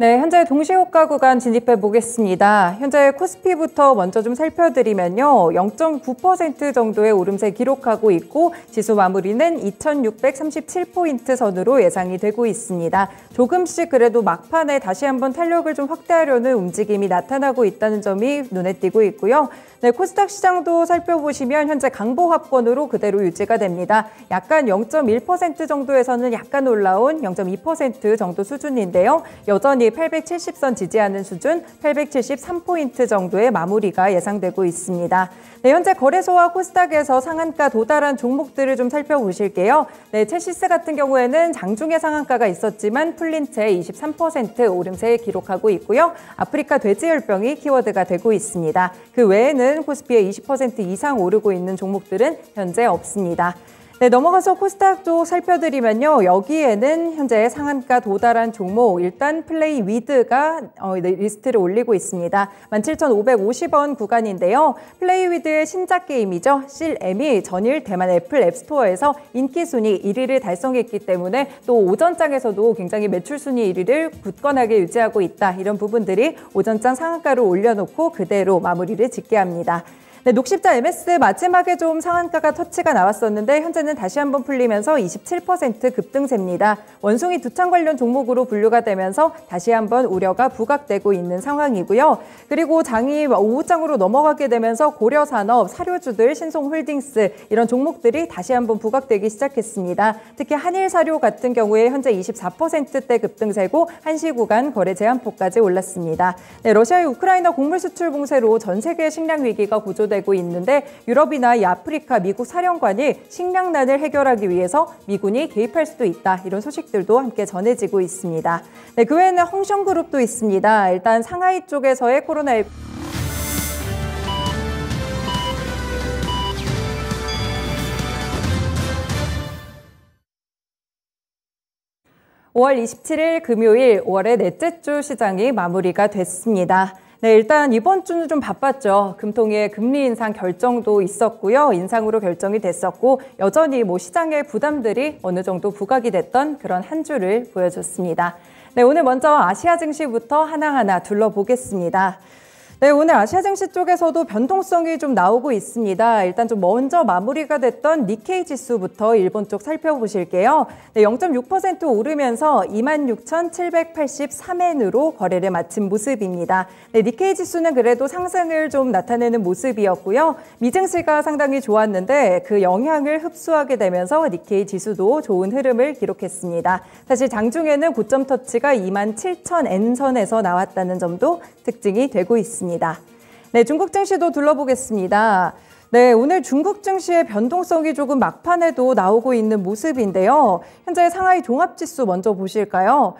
네, 현재 동시호가 구간 진입해 보겠습니다. 현재 코스피부터 먼저 좀 살펴드리면요. 0.9% 정도의 오름세 기록하고 있고 지수 마무리는 2637포인트 선으로 예상이 되고 있습니다. 조금씩 그래도 막판에 다시 한번 탄력을 좀 확대하려는 움직임이 나타나고 있다는 점이 눈에 띄고 있고요. 네, 코스닥 시장도 살펴보시면 현재 강보합권으로 그대로 유지가 됩니다. 약간 0.1% 정도에서는 약간 올라온 0.2% 정도 수준인데요. 여전히 870선 지지하는 수준 873포인트 정도의 마무리가 예상되고 있습니다. 네, 현재 거래소와 코스닥에서 상한가 도달한 종목들을 좀 살펴보실게요. 네, 체시스 같은 경우에는 장중에 상한가가 있었지만 풀린 채 23% 오름세 기록하고 있고요. 아프리카 돼지열병이 키워드가 되고 있습니다. 그 외에는 코스피의 20% 이상 오르고 있는 종목들은 현재 없습니다. 네, 넘어가서 코스닥 쪽 살펴드리면요. 여기에는 현재 상한가 도달한 종목, 일단 플레이 위드가 리스트를 올리고 있습니다. 17,550원 구간인데요. 플레이 위드의 신작 게임이죠. 실엠이 전일 대만 애플 앱스토어에서 인기 순위 1위를 달성했기 때문에 또 오전장에서도 굉장히 매출 순위 1위를 굳건하게 유지하고 있다. 이런 부분들이 오전장 상한가를 올려놓고 그대로 마무리를 짓게 합니다. 네, 녹십자 MS 마지막에 좀 상한가가 터치가 나왔었는데 현재는 다시 한번 풀리면서 27% 급등세입니다. 원숭이 두창 관련 종목으로 분류가 되면서 다시 한번 우려가 부각되고 있는 상황이고요. 그리고 장이 오후장으로 넘어가게 되면서 고려산업, 사료주들, 신송홀딩스 이런 종목들이 다시 한번 부각되기 시작했습니다. 특히 한일사료 같은 경우에 현재 24%대 급등세고 한시 구간 거래 제한폭까지 올랐습니다. 네, 러시아의 우크라이나 곡물 수출 봉쇄로 전 세계 식량 위기가 고조되고 있는데 유럽이나 이 아프리카 미국 사령관이 식량난을 해결하기 위해서 미군이 개입할 수도 있다. 이런 소식들도 함께 전해지고 있습니다. 네, 그 외에는 홍성그룹도 있습니다. 일단 상하이 쪽에서의 코로나19 5월 27일 금요일 5월의 넷째 주 시장이 마무리가 됐습니다. 네, 일단 이번 주는 좀 바빴죠. 금통위의 금리 인상 결정도 있었고요. 인상으로 결정이 됐었고 여전히 시장의 부담들이 어느 정도 부각이 됐던 그런 한 주를 보여줬습니다. 네, 오늘 먼저 아시아 증시부터 하나하나 둘러보겠습니다. 네, 오늘 아시아 증시 쪽에서도 변동성이 좀 나오고 있습니다. 일단 좀 먼저 마무리가 됐던 니케이 지수부터 일본 쪽 살펴보실게요. 네, 0.6% 오르면서 26,783엔으로 거래를 마친 모습입니다. 네, 니케이 지수는 그래도 상승을 좀 나타내는 모습이었고요. 미증시가 상당히 좋았는데 그 영향을 흡수하게 되면서 니케이 지수도 좋은 흐름을 기록했습니다. 사실 장중에는 고점 터치가 27,000엔 선에서 나왔다는 점도 특징이 되고 있습니다. 네, 중국 증시도 둘러보겠습니다. 네, 오늘 중국 증시의 변동성이 조금 막판에도 나오고 있는 모습인데요. 현재 상하이 종합지수 먼저 보실까요?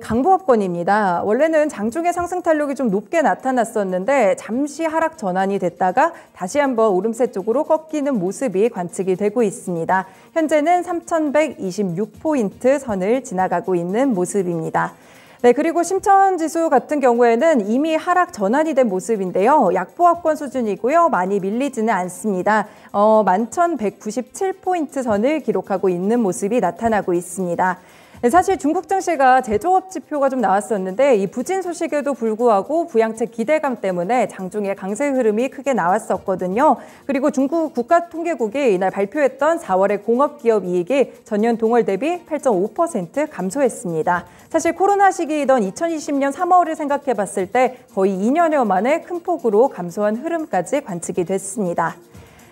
강보합권입니다. 원래는 장중에 상승 탄력이 좀 높게 나타났었는데 잠시 하락 전환이 됐다가 다시 한번 오름세 쪽으로 꺾이는 모습이 관측이 되고 있습니다. 현재는 3,126포인트 선을 지나가고 있는 모습입니다. 네, 그리고 심천지수 같은 경우에는 이미 하락 전환이 된 모습인데요. 약보합권 수준이고요. 많이 밀리지는 않습니다. 11,197포인트 선을 기록하고 있는 모습이 나타나고 있습니다. 네, 사실 중국 증시가 제조업 지표가 좀 나왔었는데 이 부진 소식에도 불구하고 부양책 기대감 때문에 장중에 강세 흐름이 크게 나왔었거든요. 그리고 중국 국가통계국이 이날 발표했던 4월의 공업기업 이익이 전년 동월 대비 8.5% 감소했습니다. 사실 코로나 시기이던 2020년 3월을 생각해 봤을 때 거의 2년여 만에 큰 폭으로 감소한 흐름까지 관측이 됐습니다.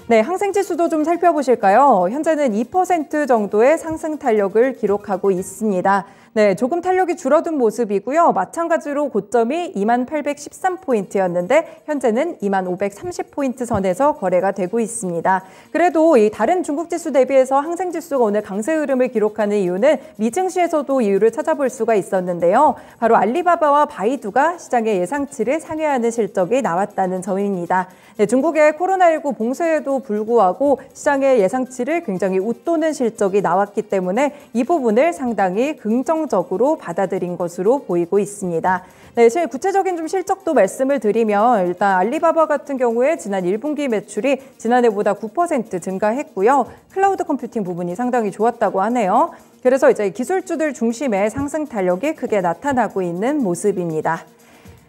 네, 항생지수도 좀 살펴보실까요? 현재는 2% 정도의 상승 탄력을 기록하고 있습니다. 네, 조금 탄력이 줄어든 모습이고요. 마찬가지로 고점이 2813포인트였는데 현재는 2530포인트 선에서 거래가 되고 있습니다. 그래도 이 다른 중국 지수 대비해서 항생지수가 오늘 강세 흐름을 기록하는 이유는 미증시에서도 이유를 찾아볼 수가 있었는데요. 바로 알리바바와 바이두가 시장의 예상치를 상회하는 실적이 나왔다는 점입니다. 네, 중국의 코로나19 봉쇄에도 불구하고 시장의 예상치를 굉장히 웃도는 실적이 나왔기 때문에 이 부분을 상당히 긍정적으로 받아들인 것으로 보이고 있습니다. 네, 구체적인 좀 실적도 말씀을 드리면 일단 알리바바 같은 경우에 지난 1분기 매출이 지난해보다 9% 증가했고요. 클라우드 컴퓨팅 부분이 상당히 좋았다고 하네요. 그래서 이제 기술주들 중심의 상승 탄력이 크게 나타나고 있는 모습입니다.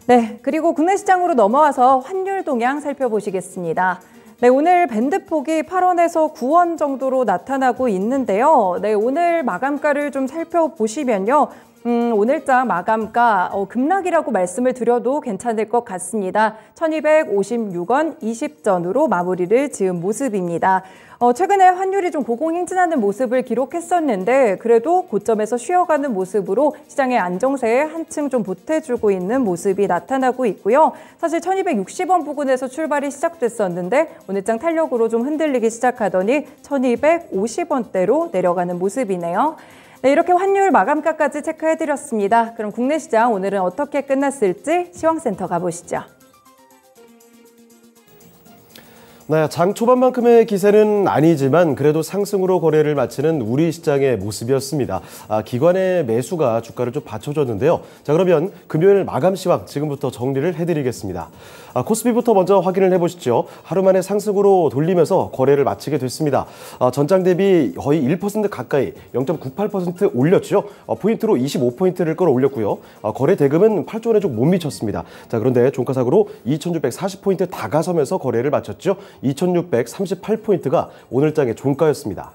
네, 그리고 국내 시장으로 넘어와서 환율 동향 살펴보시겠습니다. 네, 오늘 밴드폭이 8원에서 9원 정도로 나타나고 있는데요. 네, 오늘 마감가를 좀 살펴보시면요. 오늘장 마감가 급락이라고 말씀을 드려도 괜찮을 것 같습니다. 1256원 20전으로 마무리를 지은 모습입니다. 최근에 환율이 좀 고공행진하는 모습을 기록했었는데 그래도 고점에서 쉬어가는 모습으로 시장의 안정세에 한층 좀 보태주고 있는 모습이 나타나고 있고요. 사실 1260원 부근에서 출발이 시작됐었는데 오늘장 탄력으로 좀 흔들리기 시작하더니 1250원대로 내려가는 모습이네요. 네, 이렇게 환율 마감가까지 체크해드렸습니다. 그럼 국내 시장 오늘은 어떻게 끝났을지 시황센터 가보시죠. 네, 장 초반만큼의 기세는 아니지만 그래도 상승으로 거래를 마치는 우리 시장의 모습이었습니다. 기관의 매수가 주가를 좀 받쳐줬는데요. 자, 그러면 금요일 마감 시황 지금부터 정리를 해드리겠습니다. 코스피부터 먼저 확인을 해보시죠. 하루 만에 상승으로 돌리면서 거래를 마치게 됐습니다. 전장 대비 거의 1% 가까이 0.98% 올렸죠. 포인트로 25포인트를 끌어올렸고요. 거래 대금은 8조 원에 좀 못 미쳤습니다. 자, 그런데 종가상으로 2640포인트 다가서면서 거래를 마쳤죠. 2638포인트가 오늘장의 종가였습니다.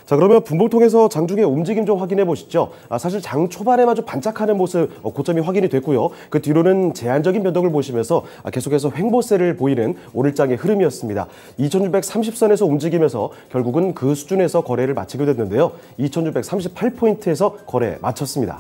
자, 그러면 분봉통에서 장중의 움직임 좀 확인해 보시죠. 사실 장 초반에만 좀 반짝하는 모습 고점이 확인이 됐고요. 그 뒤로는 제한적인 변동을 보시면서 계속해서 횡보세를 보이는 오늘장의 흐름이었습니다. 2630선에서 움직이면서 결국은 그 수준에서 거래를 마치게 됐는데요. 2638포인트에서 거래 마쳤습니다.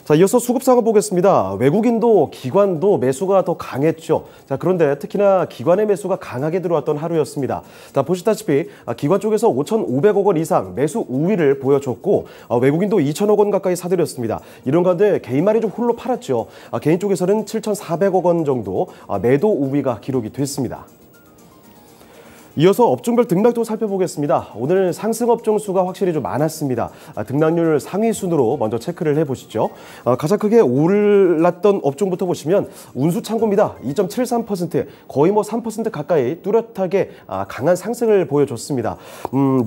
자, 이어서 수급 상황 보겠습니다. 외국인도 기관도 매수가 더 강했죠. 자, 그런데 특히나 기관의 매수가 강하게 들어왔던 하루였습니다. 자, 보시다시피 기관 쪽에서 5,500억 원 이상 매수 우위를 보여줬고 외국인도 2,000억 원 가까이 사들였습니다. 이런 가운데 개인만이 좀 홀로 팔았죠. 개인 쪽에서는 7,400억 원 정도 매도 우위가 기록이 됐습니다. 이어서 업종별 등락도 살펴보겠습니다. 오늘 상승 업종 수가 확실히 좀 많았습니다. 등락률 상위 순으로 먼저 체크를 해보시죠. 가장 크게 올랐던 업종부터 보시면 운수창고입니다. 2.73%, 거의 3% 가까이 뚜렷하게 강한 상승을 보여줬습니다.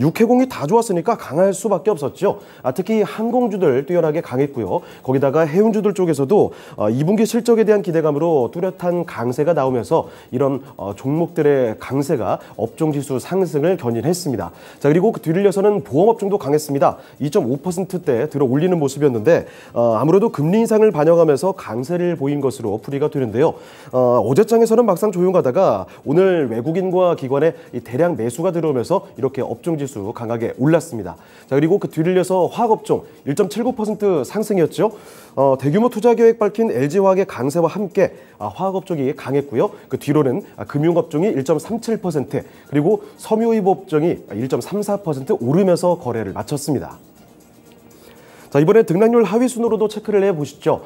육해공이 다 좋았으니까 강할 수밖에 없었죠. 특히 항공주들 뛰어나게 강했고요. 거기다가 해운주들 쪽에서도 2분기 실적에 대한 기대감으로 뚜렷한 강세가 나오면서 이런 종목들의 강세가 업종지수 상승을 견인했습니다. 자, 그리고 그 뒤를 이어서는 보험업종도 강했습니다. 2.5%대 들어 올리는 모습이었는데 아무래도 금리 인상을 반영하면서 강세를 보인 것으로 풀이가 되는데요. 어제장에서는 막상 조용하다가 오늘 외국인과 기관의 대량 매수가 들어오면서 이렇게 업종지수 강하게 올랐습니다. 자, 그리고 그 뒤를 이어서 화학업종 1.79% 상승이었죠. 대규모 투자 계획 밝힌 LG화학의 강세와 함께 화학업종이 강했고요. 그 뒤로는 금융업종이 1.37%, 그리고 섬유유업종이 1.34% 오르면서 거래를 마쳤습니다. 자, 이번에 등락률 하위 순으로도 체크를 해보시죠.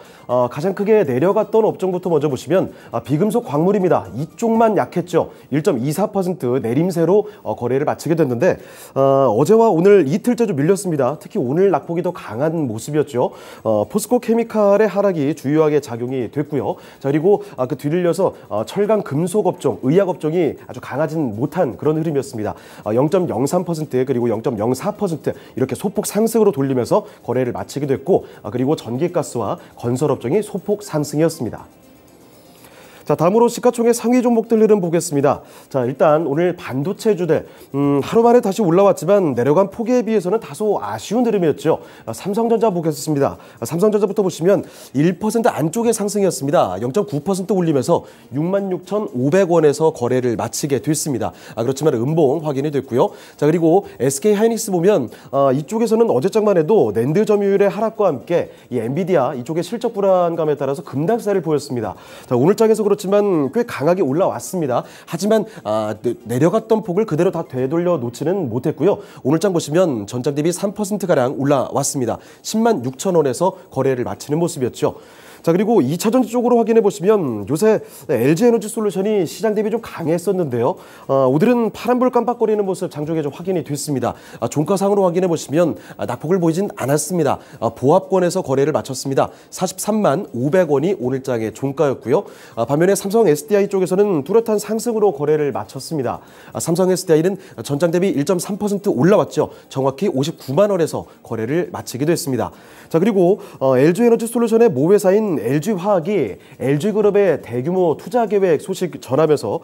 가장 크게 내려갔던 업종부터 먼저 보시면 비금속 광물입니다. 이쪽만 약했죠. 1.24% 내림세로 거래를 마치게 됐는데 어제와 오늘 이틀째 좀 밀렸습니다. 특히 오늘 낙폭이 더 강한 모습이었죠. 포스코 케미칼의 하락이 주요하게 작용이 됐고요. 자, 그리고 그 뒤를 이어서 철강 금속 업종, 의약 업종이 아주 강하진 못한 그런 흐름이었습니다. 0.03% 그리고 0.04% 이렇게 소폭 상승으로 돌리면서 거래를 마치게 됐고, 그리고 전기가스와 건설업종이 소폭 상승이었습니다. 자, 다음으로 시가총액 상위 종목들 흐름 보겠습니다. 자, 일단 오늘 반도체주들 하루 만에 다시 올라왔지만 내려간 폭에 비해서는 다소 아쉬운 흐름이었죠. 삼성전자 보겠습니다. 삼성전자부터 보시면 1% 안쪽의 상승이었습니다. 0.9% 올리면서 66,500원에서 거래를 마치게 됐습니다. 그렇지만 음봉 확인이 됐고요. 자, 그리고 SK하이닉스 보면 이쪽에서는 어제장만 해도 낸드 점유율의 하락과 함께 이 엔비디아 이쪽의 실적 불안감에 따라서 급락세를 보였습니다. 자, 오늘장에서 그렇지만 꽤 강하게 올라왔습니다. 하지만 내려갔던 폭을 그대로 다 되돌려 놓지는 못했고요. 오늘장 보시면 전장 대비 3%가량 올라왔습니다. 106,000원에서 거래를 마치는 모습이었죠. 자, 그리고 2차전지 쪽으로 확인해 보시면 요새 LG에너지솔루션이 시장 대비 좀 강했었는데요. 오늘은 파란불 깜빡거리는 모습 장중에 좀 확인이 됐습니다. 종가상으로 확인해 보시면 낙폭을 보이진 않았습니다. 보합권에서 거래를 마쳤습니다. 43만 500원이 오늘장의 종가였고요. 반면에 삼성 SDI 쪽에서는 뚜렷한 상승으로 거래를 마쳤습니다. 삼성 SDI는 전장 대비 1.3% 올라왔죠. 정확히 59만 원에서 거래를 마치게 됐습니다. 자, 그리고 LG에너지솔루션의 모회사인 LG화학이 LG그룹의 대규모 투자 계획 소식 전하면서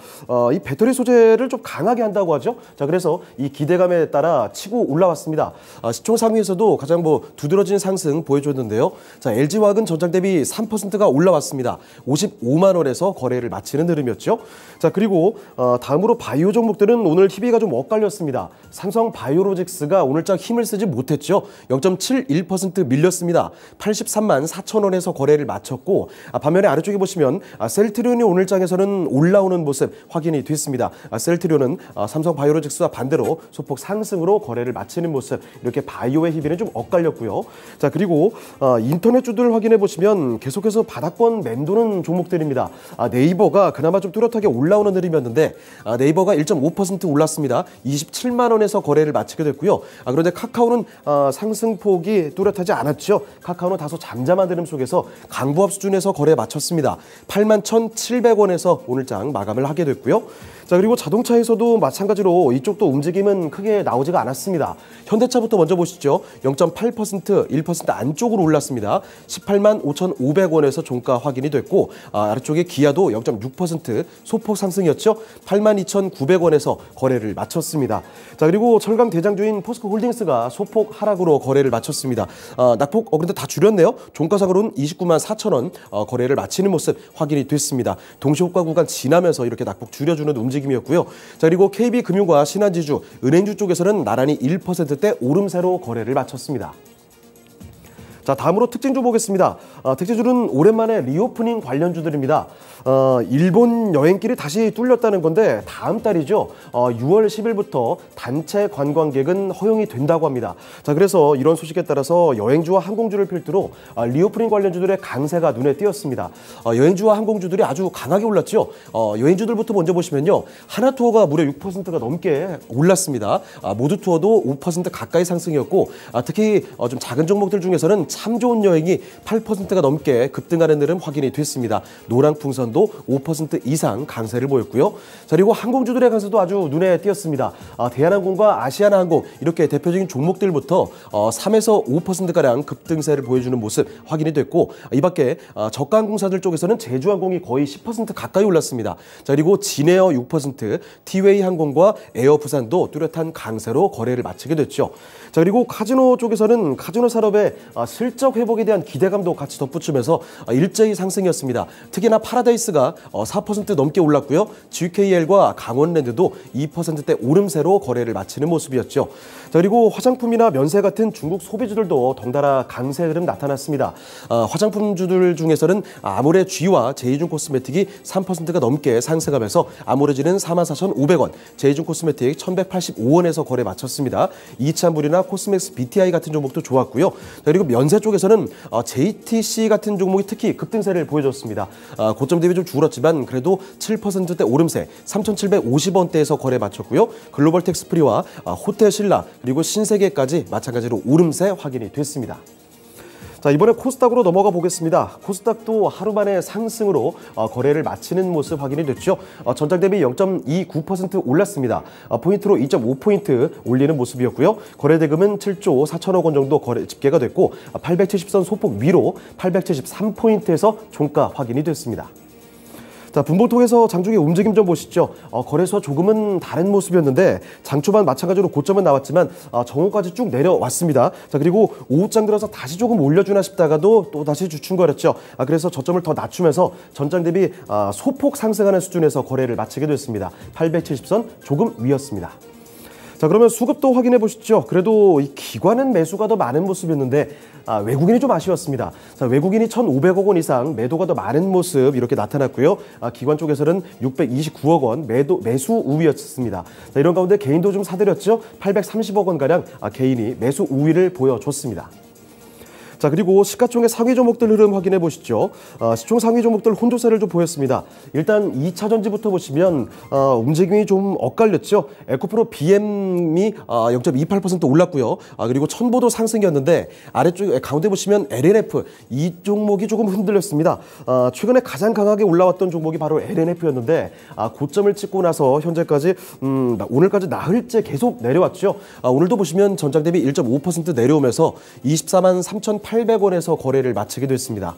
이 배터리 소재를 좀 강하게 한다고 하죠. 자, 그래서 이 기대감에 따라 치고 올라왔습니다. 시총 상위에서도 가장 두드러진 상승 보여줬는데요. 자, LG화학은 전장 대비 3%가 올라왔습니다. 55만 원에서 거래를 마치는 흐름이었죠. 자, 그리고 다음으로 바이오 종목들은 오늘 희비가 좀 엇갈렸습니다. 삼성 바이오로직스가 오늘장 힘을 쓰지 못했죠. 0.71% 밀렸습니다. 83만 4천 원에서 거래를 마쳤고, 반면에 아래쪽에 보시면 셀트리온이 오늘장에서는 올라오는 모습 확인이 됐습니다. 셀트리온은 삼성 바이오로직스와 반대로 소폭 상승으로 거래를 마치는 모습, 이렇게 바이오의 희비는 좀 엇갈렸고요. 자, 그리고 인터넷주들 확인해 보시면 계속해서 바닥권 맴도는 종목들입니다. 네이버가 그나마 좀 뚜렷하게 올라오는 흐름이었는데 네이버가 1.5% 올랐습니다. 27만 원에서 거래를 마치게 됐고요. 그런데 카카오는 상승폭이 뚜렷하지 않았죠. 카카오는 다소 잠잠한 흐름 속에서 강보합 수준에서 거래 마쳤습니다. 8만 1,700원에서 오늘장 마감을 하게 됐고요. 자, 그리고 자동차에서도 마찬가지로 이쪽도 움직임은 크게 나오지가 않았습니다. 현대차부터 먼저 보시죠. 0.8%, 1% 안쪽으로 올랐습니다. 18만 5,500원에서 종가 확인이 됐고, 아래쪽에 기아도 0.6% 소폭 상승이었죠. 8만 2,900원에서 거래를 마쳤습니다. 자, 그리고 철강 대장주인 포스코홀딩스가 소폭 하락으로 거래를 마쳤습니다. 낙폭 그런데 다 줄였네요. 종가상으로는 29만 4천 원 거래를 마치는 모습 확인이 됐습니다. 동시호가 구간 지나면서 이렇게 낙폭 줄여주는 움직임이었고요. 자, 그리고 KB금융과 신한지주, 은행주 쪽에서는 나란히 1%대 오름세로 거래를 마쳤습니다. 자, 다음으로 특징주 보겠습니다. 특징주는 오랜만에 리오프닝 관련주들입니다. 일본 여행길이 다시 뚫렸다는 건데 다음 달이죠. 6월 10일부터 단체 관광객은 허용이 된다고 합니다. 자, 그래서 이런 소식에 따라서 여행주와 항공주를 필두로 리오프닝 관련주들의 강세가 눈에 띄었습니다. 여행주와 항공주들이 아주 강하게 올랐죠. 여행주들부터 먼저 보시면요. 하나투어가 무려 6%가 넘게 올랐습니다. 모두투어도 5% 가까이 상승이었고, 특히 좀 작은 종목들 중에서는 참 좋은 여행이 8%가 넘게 급등하는 흐름 확인이 됐습니다. 노랑풍선도 5% 이상 강세를 보였고요. 자, 그리고 항공주들의 강세도 아주 눈에 띄었습니다. 대한항공과 아시아나항공, 이렇게 대표적인 종목들부터 3에서 5%가량 급등세를 보여주는 모습 확인이 됐고, 이 밖에 저가항공사들 쪽에서는 제주항공이 거의 10% 가까이 올랐습니다. 자, 그리고 진에어 6%, 티웨이 항공과 에어부산도 뚜렷한 강세로 거래를 마치게 됐죠. 자, 그리고 카지노 쪽에서는 카지노 산업의 실적 회복에 대한 기대감도 같이 덧붙이면서 일제히 상승이었습니다. 특히나 파라다이스가 4% 넘게 올랐고요. GKL과 강원랜드도 2%대 오름세로 거래를 마치는 모습이었죠. 자, 그리고 화장품이나 면세 같은 중국 소비주들도 덩달아 강세 흐름 나타났습니다. 화장품주들 중에서는 아모레 G와 제이준 코스메틱이 3%가 넘게 상승하면서 아모레 G는 44,500원, 제이준 코스메틱 1,185원에서 거래 마쳤습니다. 이찬불이나 코스맥스 BTI 같은 종목도 좋았고요. 자, 그리고 면세 쪽에서는 JTC 같은 종목이 특히 급등세를 보여줬습니다. 고점 대비 좀 줄었지만 그래도 7%대 오름세 3,750원대에서 거래 마쳤고요. 글로벌 텍스프리와 호텔신라, 그리고 신세계까지 마찬가지로 오름세 확인이 됐습니다. 자, 이번에 코스닥으로 넘어가 보겠습니다. 코스닥도 하루 만에 상승으로 거래를 마치는 모습 확인이 됐죠. 전장 대비 0.29% 올랐습니다. 포인트로 2.5포인트 올리는 모습이었고요. 거래대금은 7조 4천억 원 정도 집계가 됐고, 870선 소폭 위로 873포인트에서 종가 확인이 됐습니다. 자, 분봉통에서 장중의 움직임 좀 보시죠. 거래소와 조금은 다른 모습이었는데 장 초반 마찬가지로 고점은 나왔지만 정오까지 쭉 내려왔습니다. 자, 그리고 오후장 들어서 다시 조금 올려주나 싶다가도 또 다시 주춤거렸죠. 그래서 저점을 더 낮추면서 전장 대비 소폭 상승하는 수준에서 거래를 마치게 됐습니다. 870선 조금 위였습니다. 자, 그러면 수급도 확인해 보시죠. 그래도 이 기관은 매수가 더 많은 모습이었는데 외국인이 좀 아쉬웠습니다. 자, 외국인이 1,500억 원 이상 매도가 더 많은 모습 이렇게 나타났고요. 기관 쪽에서는 629억 원 매수 우위였습니다. 자, 이런 가운데 개인도 좀 사들였죠. 830억 원가량 개인이 매수 우위를 보여줬습니다. 자, 그리고 시가총액 상위 종목들 흐름 확인해 보시죠. 시총 상위 종목들 혼조세를 좀 보였습니다. 일단 2차 전지부터 보시면 움직임이 좀 엇갈렸죠. 에코프로 BM이 0.28% 올랐고요. 그리고 첨보도 상승이었는데 아래쪽에 가운데 보시면 LNF 이 종목이 조금 흔들렸습니다. 최근에 가장 강하게 올라왔던 종목이 바로 LNF였는데 고점을 찍고 나서 현재까지 오늘까지 나흘째 계속 내려왔죠. 오늘도 보시면 전장 대비 1.5% 내려오면서 24만 3,800원에서 거래를 마치게 됐습니다.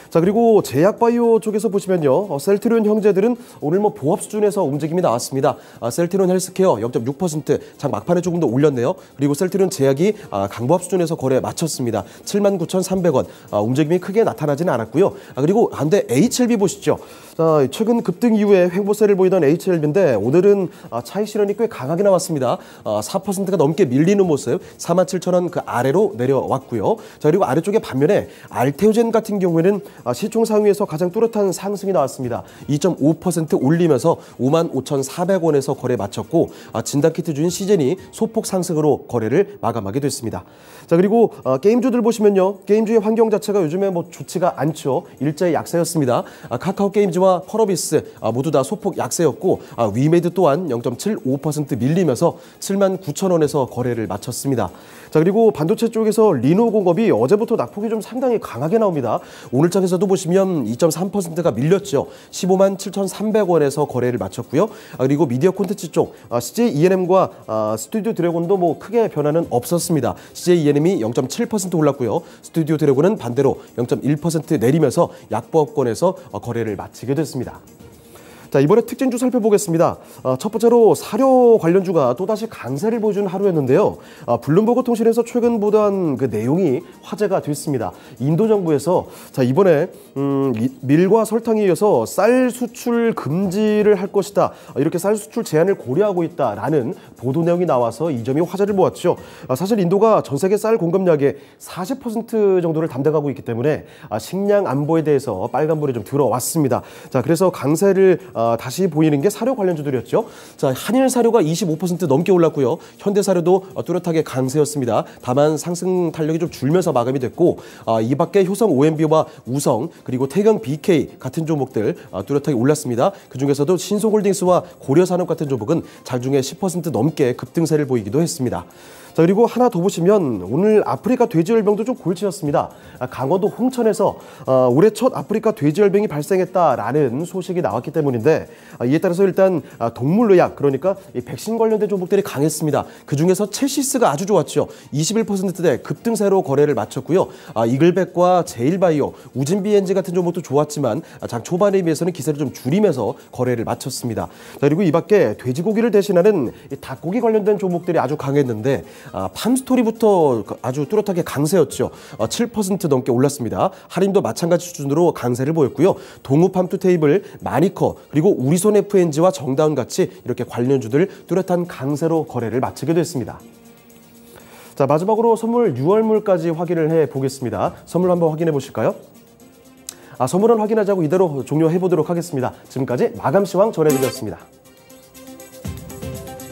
자, 그리고 제약바이오 쪽에서 보시면요. 셀트리온 형제들은 오늘 보합 수준에서 움직임이 나왔습니다. 셀트리온 헬스케어 0.6% 장 막판에 조금 더 올렸네요. 그리고 셀트리온 제약이 강보합 수준에서 거래에 마쳤습니다. 79,300원. 움직임이 크게 나타나지는 않았고요. 그리고 반대 HLB 보시죠. 자, 최근 급등 이후에 횡보세를 보이던 HLB인데 오늘은 차익 실현이 꽤 강하게 나왔습니다. 4%가 넘게 밀리는 모습, 47,000원 그 아래로 내려왔고요. 자, 그리고 아래쪽에 반면에 알테오젠 같은 경우에는 시총 상위에서 가장 뚜렷한 상승이 나왔습니다. 2.5% 올리면서 55,400원에서 거래 마쳤고 진단키트주인 시젠이 소폭 상승으로 거래를 마감하게 됐습니다. 자, 그리고 게임주들 보시면요. 게임주의 환경 자체가 요즘에 좋지가 않죠. 일제히 약세였습니다. 카카오 게임즈와 펄어비스 모두 다 소폭 약세였고 위메드 또한 0.75% 밀리면서 79,000원에서 거래를 마쳤습니다. 자, 그리고 반도체 쪽에서 리노공업이 어제부터 낙폭이 좀 상당히 강하게 나옵니다. 오늘 장에서도 보시면 2.3%가 밀렸죠. 15만 7,300원에서 거래를 마쳤고요. 그리고 미디어 콘텐츠 쪽 CJ ENM과 스튜디오 드래곤도 크게 변화는 없었습니다. CJ ENM이 0.7% 올랐고요. 스튜디오 드래곤은 반대로 0.1% 내리면서 약보합권에서 거래를 마치게 됐습니다. 자, 이번에 특징주 살펴보겠습니다. 첫 번째로 사료 관련주가 또다시 강세를 보여준 하루였는데요. 블룸버그 통신에서 최근 보도한 그 내용이 화제가 됐습니다. 인도 정부에서 자, 이번에 밀과 설탕에 이어서 쌀 수출 금지를 할 것이다. 이렇게 쌀 수출 제한을 고려하고 있다라는 보도 내용이 나와서 이 점이 화제를 모았죠. 사실 인도가 전 세계 쌀 공급량의 40% 정도를 담당하고 있기 때문에 식량 안보에 대해서 빨간불이 좀 들어왔습니다. 자, 그래서 강세를 다시 보이는 게 사료 관련주들이었죠. 자, 한일 사료가 25% 넘게 올랐고요. 현대 사료도 뚜렷하게 강세였습니다. 다만 상승 탄력이 좀 줄면서 마감이 됐고 이 밖에 효성 OMB와 우성 그리고 태경 BK 같은 종목들 뚜렷하게 올랐습니다. 그중에서도 신소홀딩스와 고려산업 같은 종목은 장중에 10% 넘게 급등세를 보이기도 했습니다. 자, 그리고 하나 더 보시면 오늘 아프리카 돼지열병도 좀 골치였습니다. 강원도 홍천에서 올해 첫 아프리카 돼지열병이 발생했다라는 소식이 나왔기 때문인데 이에 따라서 일단 동물의학 그러니까 이 백신 관련된 종목들이 강했습니다. 그중에서 첼시스가 아주 좋았죠. 21%대 급등세로 거래를 마쳤고요. 이글백과 제일바이오, 우진비엔지 같은 종목도 좋았지만 장 초반에 비해서는 기세를 좀 줄이면서 거래를 마쳤습니다. 자, 그리고 이 밖에 돼지고기를 대신하는 이 닭고기 관련된 종목들이 아주 강했는데 팜스토리부터 아주 뚜렷하게 강세였죠. 7% 넘게 올랐습니다. 할인도 마찬가지 수준으로 강세를 보였고요. 동우팜투테이블, 마니커, 그리고 우리손 FNG와 정다운 같이 이렇게 관련주들 뚜렷한 강세로 거래를 마치게 됐습니다. 자, 마지막으로 선물 6월물까지 확인을 해보겠습니다. 선물 한번 확인해 보실까요? 선물은 확인하지 않고 이대로 종료해 보도록 하겠습니다. 지금까지 마감시황 전해드렸습니다.